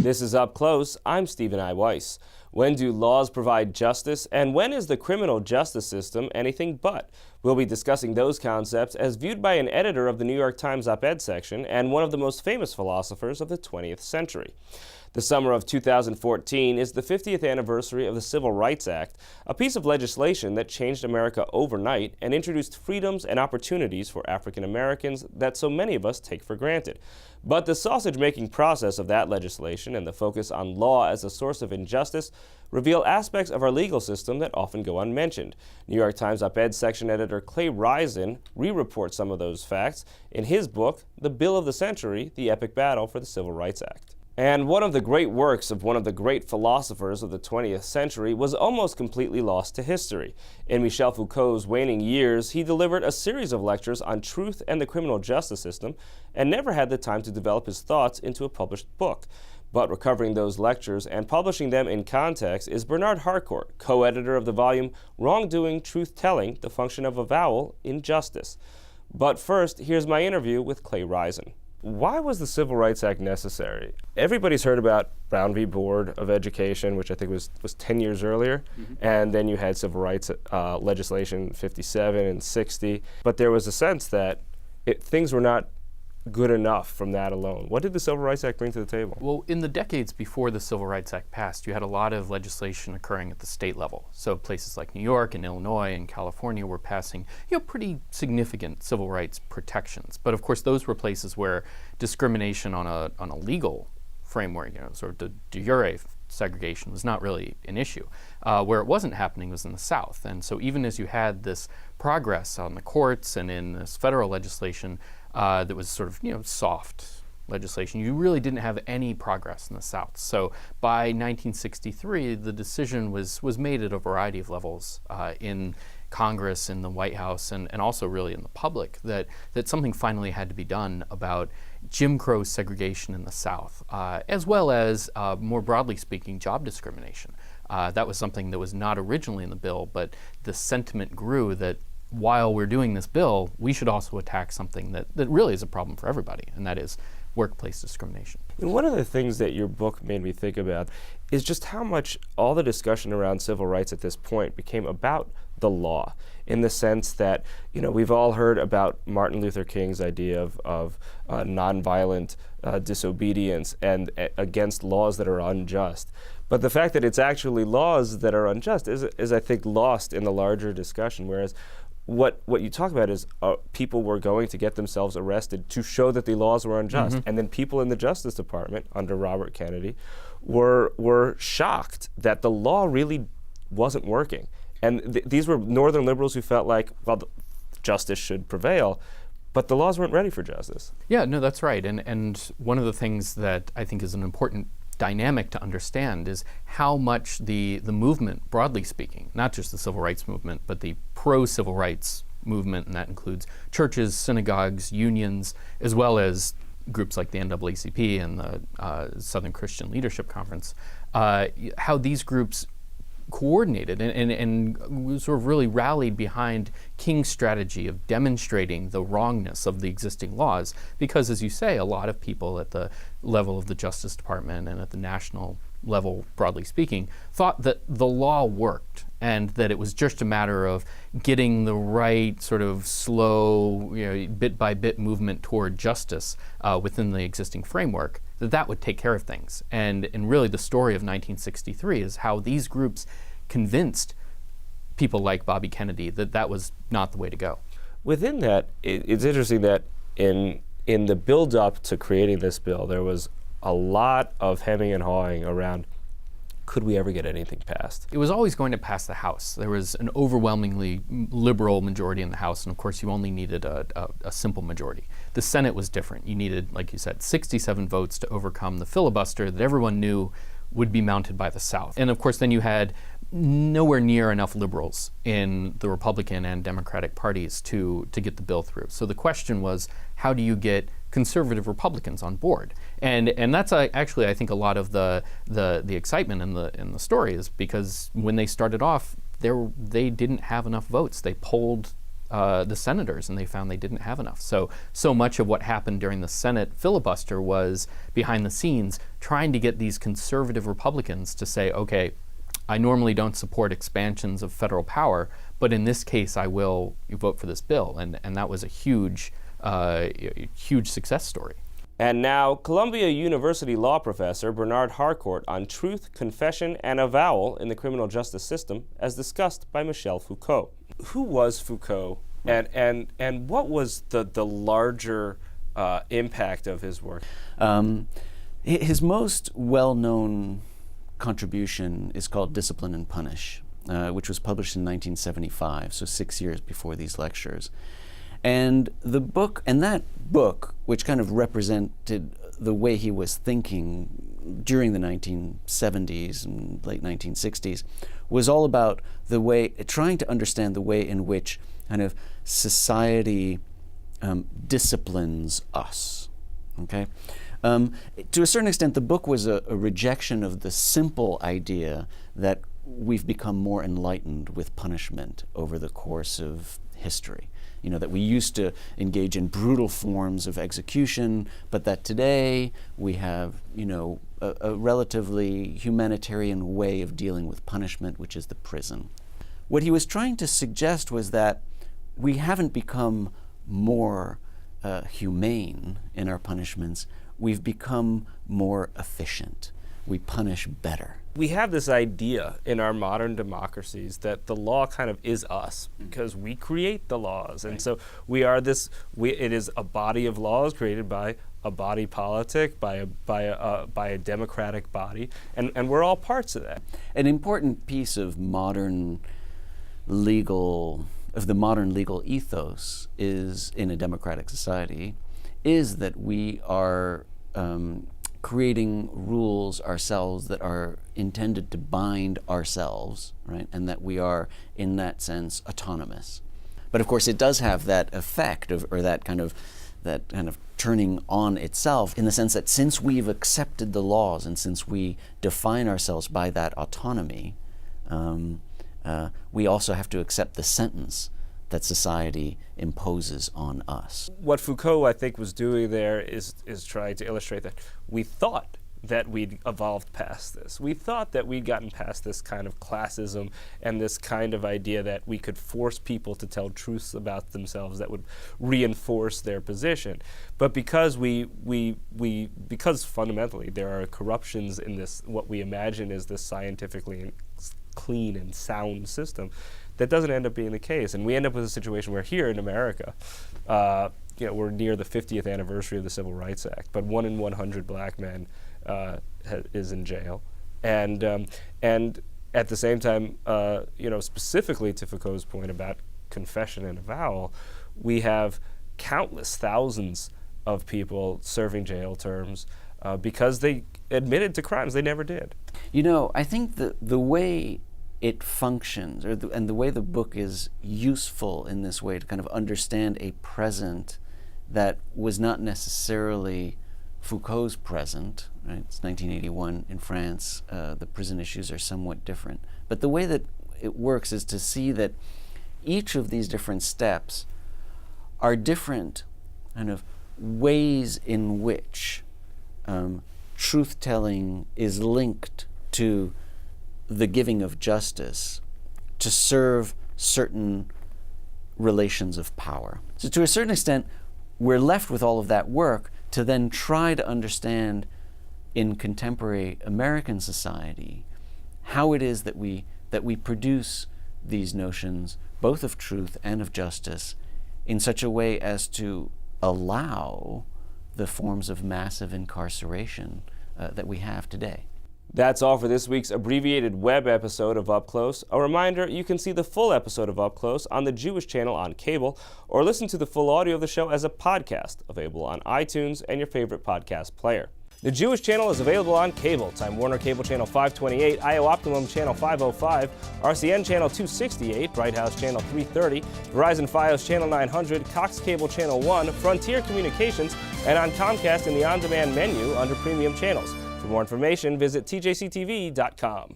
This is Up Close. I'm Stephen I. Weiss. When do laws provide justice, and when is the criminal justice system anything but? We'll be discussing those concepts as viewed by an editor of the New York Times op-ed section and one of the most famous philosophers of the 20th century. The summer of 2014 is the 50th anniversary of the Civil Rights Act, a piece of legislation that changed America overnight and introduced freedoms and opportunities for African Americans that so many of us take for granted. But the sausage-making process of that legislation and the focus on law as a source of injustice reveal aspects of our legal system that often go unmentioned. New York Times op-ed section editor Clay Risen re-reports some of those facts in his book, The Bill of the Century, The Epic Battle for the Civil Rights Act. And one of the great works of one of the great philosophers of the 20th century was almost completely lost to history. In Michael Foucault's waning years, he delivered a series of lectures on truth and the criminal justice system and never had the time to develop his thoughts into a published book. But recovering those lectures and publishing them in context is Bernard Harcourt, co-editor of the volume Wrongdoing, Truth-Telling, The Function of Avowal in Justice. But first, here's my interview with Clay Risen. Why was the Civil Rights Act necessary? Everybody's heard about Brown v. Board of Education, which I think was 10 years earlier, and then you had civil rights legislation 57 and 60. But there was a sense that things were not good enough from that alone. What did the Civil Rights Act bring to the table? Well, in the decades before the Civil Rights Act passed, you had a lot of legislation occurring at the state level. So places like New York and Illinois and California were passing, pretty significant civil rights protections. But of course, those were places where discrimination on a legal framework, sort of de jure segregation was not really an issue. Where it wasn't happening was in the South. And so even as you had this progress on the courts and in this federal legislation that was sort of, soft legislation, you really didn't have any progress in the South. So by 1963, the decision was made at a variety of levels in Congress, in the White House, and also really in the public, that something finally had to be done about Jim Crow segregation in the South, as well as, more broadly speaking, job discrimination. That was something that was not originally in the bill, but the sentiment grew that while we're doing this bill, we should also attack something that really is a problem for everybody, and that is workplace discrimination. And one of the things that your book made me think about is just how much all the discussion around civil rights at this point became about the law, in the sense that, we've all heard about Martin Luther King's idea of nonviolent disobedience and against laws that are unjust. But the fact that it's actually laws that are unjust is I think, lost in the larger discussion, whereas what you talk about is people were going to get themselves arrested to show that the laws were unjust. And then people in the Justice Department under Robert Kennedy were shocked that the law really wasn't working. And these were Northern liberals who felt like, well, justice should prevail, but the laws weren't ready for justice. Yeah, no, that's right. And one of the things that I think is an important dynamic to understand is how much the movement, broadly speaking, not just the civil rights movement, but the pro-civil rights movement, and that includes churches, synagogues, unions, as well as groups like the NAACP and the Southern Christian Leadership Conference, how these groups coordinated and sort of really rallied behind King's strategy of demonstrating the wrongness of the existing laws, because, as you say, a lot of people at the level of the Justice Department and at the national level, broadly speaking, thought that the law worked and that it was just a matter of getting the right sort of slow, bit-by-bit movement toward justice within the existing framework, that would take care of things. And really the story of 1963 is how these groups convinced people like Bobby Kennedy that was not the way to go. Within that, it's interesting that in the build-up to creating this bill, there was a lot of hemming and hawing around, could we ever get anything passed? It was always going to pass the House. There was an overwhelmingly liberal majority in the House, and of course you only needed a simple majority. The Senate was different. You needed, like you said, 67 votes to overcome the filibuster that everyone knew would be mounted by the South. And of course then you had nowhere near enough liberals in the Republican and Democratic parties to get the bill through. So the question was, how do you get conservative Republicans on board? And that's actually, I think, a lot of the excitement in the story is because when they started off, they didn't have enough votes. They polled the senators, and they found they didn't have enough. So much of what happened during the Senate filibuster was behind the scenes trying to get these conservative Republicans to say, okay, I normally don't support expansions of federal power, but in this case I will vote for this bill. And that was a huge success story. And now, Columbia University law professor Bernard Harcourt on truth, confession, and avowal in the criminal justice system, as discussed by Michael Foucault. Who was Foucault, and what was the larger impact of his work? His most well-known contribution is called Discipline and Punish, which was published in 1975, so 6 years before these lectures. And that book, which kind of represented the way he was thinking during the 1970s and late 1960s, was all about trying to understand the way in which kind of society disciplines us. Okay? To a certain extent, the book was a rejection of the simple idea that we've become more enlightened with punishment over the course of history. That we used to engage in brutal forms of execution, but that today we have, a relatively humanitarian way of dealing with punishment, which is the prison. What he was trying to suggest was that we haven't become more humane in our punishments, we've become more efficient. We punish better. We have this idea in our modern democracies that the law kind of is us because we create the laws. And so we are it is a body of laws created by a body politic, by a democratic body, and we're all parts of that. An important piece of the modern legal ethos is, in a democratic society, is that we are creating rules ourselves that are intended to bind ourselves, right? And that we are, in that sense, autonomous. But of course, it does have that effect that kind of turning on itself, in the sense that since we've accepted the laws and since we define ourselves by that autonomy, we also have to accept the sentence that society imposes on us. What Foucault, I think, was doing there is trying to illustrate that we thought that we'd evolved past this. We thought that we'd gotten past this kind of classism and this kind of idea that we could force people to tell truths about themselves that would reinforce their position. But because because fundamentally there are corruptions in this, what we imagine is this scientifically clean and sound system, that doesn't end up being the case. And we end up with a situation where here in America, we're near the 50th anniversary of the Civil Rights Act, but 1 in 100 black men is in jail. And at the same time, specifically to Foucault's point about confession and avowal, we have countless thousands of people serving jail terms because they admitted to crimes they never did. I think the way it functions, and the way the book is useful in this way to kind of understand a present that was not necessarily Foucault's present, right? It's 1981 in France. The prison issues are somewhat different. But the way that it works is to see that each of these different steps are different kind of ways in which truth-telling is linked to the giving of justice to serve certain relations of power. So to a certain extent, we're left with all of that work to then try to understand in contemporary American society how it is that we produce these notions, both of truth and of justice, in such a way as to allow the forms of massive incarceration that we have today. That's all for this week's abbreviated web episode of Up Close. A reminder, you can see the full episode of Up Close on the Jewish Channel on cable, or listen to the full audio of the show as a podcast, available on iTunes and your favorite podcast player. The Jewish Channel is available on cable, Time Warner Cable Channel 528, IO Optimum Channel 505, RCN Channel 268, Bright House Channel 330, Verizon Fios Channel 900, Cox Cable Channel 1, Frontier Communications, and on Comcast in the on-demand menu under Premium Channels. For more information, visit tjctv.com.